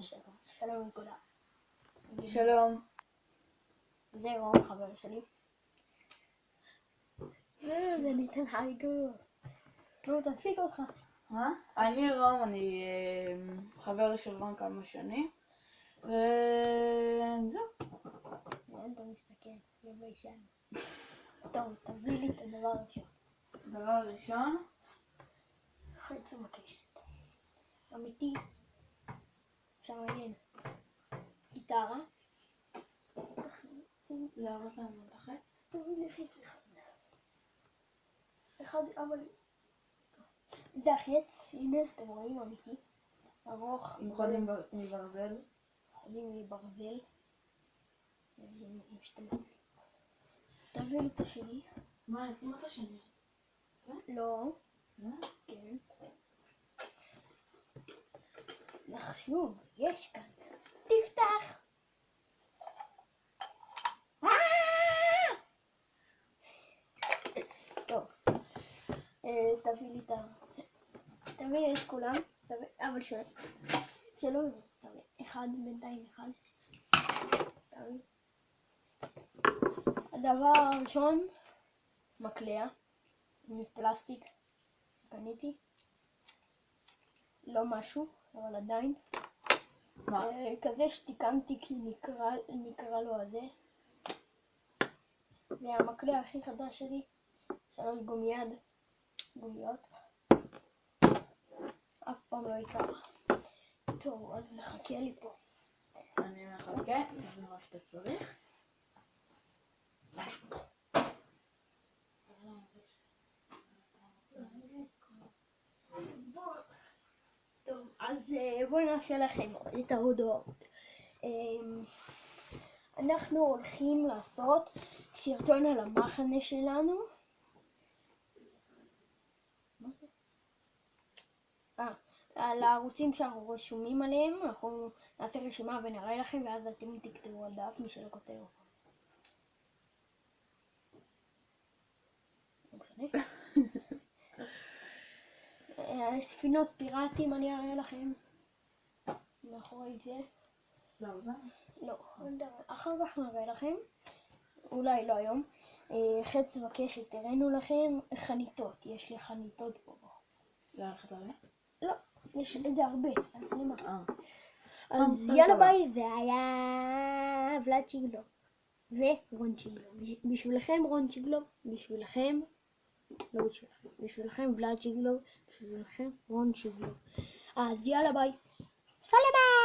שלום לכולם. שלום. זה רום, חבר שלי. זה ניתן חייגו. נו, תדפיק אותך. אני רום, אני חבר של רום כמה שנים. וזהו. אתה מסתכל, זה ביישן. טוב, תביא לי את הדבר הראשון. דבר ראשון. חץ ומקשת. אמיתי. אפשר מעניין. גיטרה. להראות לנו את החץ. תביא לי חץ אחד, אבל... זה החץ, הנה, אתם רואים, אמיתי. ארוך. עם חודים מברזל. חודים מברזל. תביא לי את השני. מה, עם את השני? לא. לא? כן. נחשוב, יש כאן. תפתח! טוב. תביא לי את ה... תביא לי את כולם. אבל שלא זה. תביא. אחד, בינתיים אחד. תביא. הדבר הראשון, מקלע. מפלסטיק. שקניתי. לא משהו, אבל עדיין. כזה שתיקנתי כי נקרא לו הזה. והמקלע הכי חדש שלי, 3 גומיות. אף פעם לא יקרה. טוב, אז נחכה לי פה. אני מחכה, זה מה שאתה צריך. טוב, אז בואו נעשה לכם את ההודעות. אנחנו הולכים לעשות סרטון על המחנה שלנו. מה זה? על הערוצים שאנחנו רשומים עליהם. אנחנו נעשה רשימה ונראה לכם, ואז אתם תכתבו על דף מי שלא כותב. לא משנה. ספינות פיראטים אני אראה לכם. מאחורי זה. לא, אחר כך נראה לכם. אולי לא היום. חץ וקשת, הראינו לכם חניתות. יש לי חניתות פה בחוץ. זה הלכת עליה? לא, יש איזה הרבה. אז יאללה ביי, זה היה ולד צ'יגלוב. ורון צ'יגלוב. בשבילכם רון צ'יגלוב, בשבילכם, לא בשבילכם, בשבילכם ולד צ'יגלוב, בשבילכם רון צ'יגלוב. אז יאללה ביי. סלמה!